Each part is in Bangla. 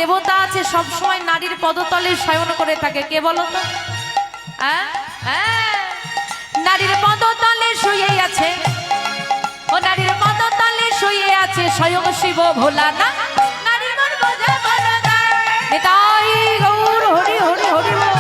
দেবতা আছে সব সময় নারীর পদতলে শয়ন করে থাকে, কে বলো তো? নারীর পদতলে শুয়ে আছে, ও নারীর পদতলে শুয়ে আছে স্বয়ং শিব ভোলা না। নারীর মন বোঝা বলো না, নিতাই গৌর হরি হরি হরি বল।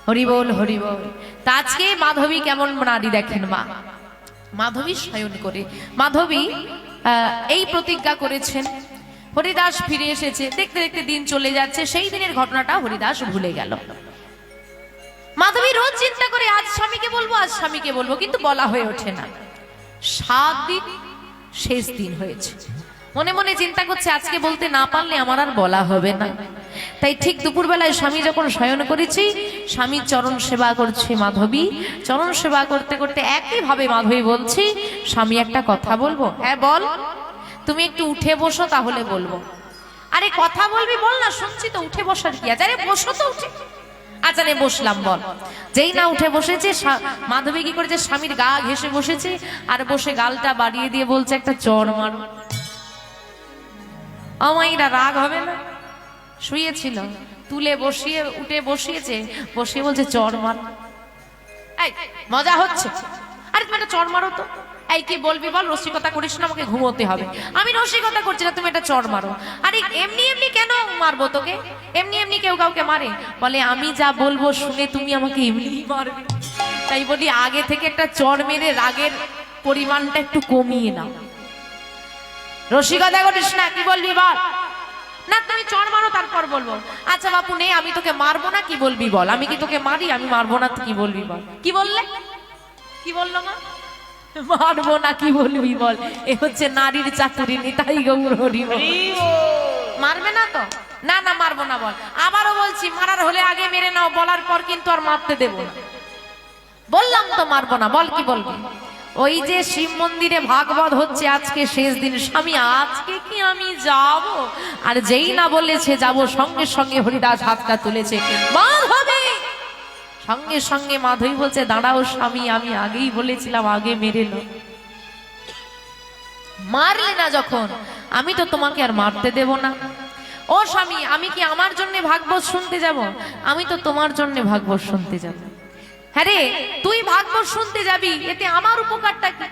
হরি বল হরি বল। তা আজকে মাধবী কেমন নারী দেখেন মা, মাধবী শয়ন করে। মাধবী এই প্রতিজ্ঞা করেছেন, হরিদাস ফিরে এসেছে, দেখতে দেখতে দিন চলে যাচ্ছে, সেই দিনের ঘটনাটা হরিদাস ভুলে গেল। মাধবী রোজ চিন্তা করে আজ স্বামীকে বলবো, আজ স্বামীকে বলবো, কিন্তু বলা হয়ে ওঠে না। 7 দিন শেষ দিন হয়েছে, মনে মনে চিন্তা করছে আজকে বলতে না পারলে আমার আর বলা হবে না। তাই ঠিক দুপুরবেলায় স্বামী যখন শয়ন করেছি, স্বামীর চরণ সেবা করছে মাধবী। চরণ সেবা করতে করতে একইভাবে মাধবী বলছি, স্বামী একটা কথা বলবো। হ্যাঁ বল, তুমি একটু উঠে বসো তাহলে বলবো। আরে কথা বলবি বল না, শুনছি তো, উঠে বসার কি আছে? আরে বসো তো উঠে। আচ্ছা রে বসলাম, বল। যেই না উঠে বসেছে, মাধবী কি করেছে, স্বামীর গা ঘেঁষে বসেছে, আর বসে গালটা বাড়িয়ে দিয়ে বলছে একটা চড় মারো। আমাইরা রাগ হবে না? শুয়েছিল, তুলে বসিয়ে উঠে বসিয়েছে, বসিয়ে বলছে চড় মার। এই মজা হচ্ছে? আরে তুমি একটা চড় মারো তো। এই কি বলবি বল, রসিকতা করিস না, আমাকে ঘুমোতে হবে। আমি রসিকতা করছি না, তুমি একটা চড় মারো। আরে এমনি এমনি কেন মারবো তোকে? এমনি এমনি কেউ কাউকে মারে? বলে আমি যা বলবো শুনে তুমি আমাকে এমনি মারবে। তাই বলি আগে থেকে একটা চড় মেরে রাগের পরিমাণটা একটু কমিয়ে নাও। রসিকতা করিস না, কি বলবি বল। না তুমি চড় মারো তারপর বলবো। আচ্ছা বাপু নেই, আমি তোকে মারবো না, কি বলবি বল। আমি কি তোকে মারি? আমি মারবো না, কি বলবি বল। কি বললে? কি বললো মা? মারবো না, কি বলবি বল। এ হচ্ছে নারীর চাতুরী, নিতাই গৌর হরি বল। মারবে না তো? না না মারবো না বল। আবারও বলছি, মারার হলে আগে মেরে নাও, বলার পর কিন্তু আর মারতে দেবো না। বললাম তো মারবো না, বল কি বলবি। ওই যে শিব মন্দিরে ভাগবত হচ্ছে, আজকে শেষ দিন। স্বামী আজকে কি আমি যাব? আর যেই না বলেছে যাব, সঙ্গে সঙ্গে হরিদাস হাতটা তুলেছে, মাধবী। সঙ্গে সঙ্গে মাধবী বলছে দাঁড়াও স্বামী, আমি আগেই বলেছিলাম আগে মেরে লো। মারলে না যখন, আমি তো তোমাকে আর মারতে দেব না। ও স্বামী, আমি কি আমার জন্য ভাগবত শুনতে যাব? আমি তো তোমার জন্য ভাগবত শুনতে যাব। হ্যাঁ রে, তুই ভাগবত শুনতে যাবি, এতে আমার উপকারটা কি?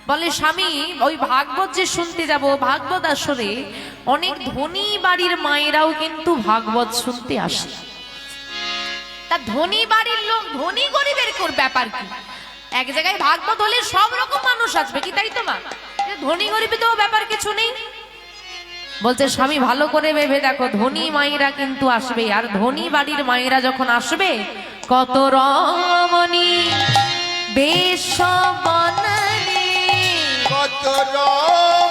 বলে স্বামী, ওই ভাগবত যে শুনতে যাব, ভাগবত আসরে অনেক ধনী বাড়ির মায়েরাও কিন্তু ভাগবত শুনতে আসে। তা ধনী বাড়ির লোক, ধনী গরিবের ব্যাপার কি? এক জায়গায় ভাগবত হলে সব রকম মানুষ আসবে, কি তাই তো মা? ধনী গরিবে তো ব্যাপার কিছু নেই। বলছে স্বামী ভালো করে ভেবে দেখো, ধনী মায়েরা কিন্তু আসবে। আর ধনী বাড়ির মায়েরা যখন আসবে, কত রমণী বেশ বননে, কত